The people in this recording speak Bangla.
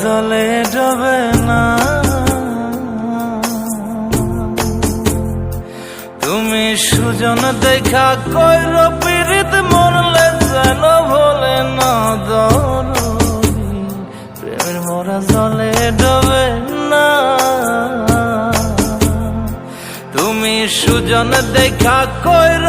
জলে ডোবে না। তুমি সুজন দেখা কইর পীড়িত মরলে যেন ভোলে না দরদি, প্রেমের মোরা জলে ডোবে না। তুমি সুজন দেখা কইর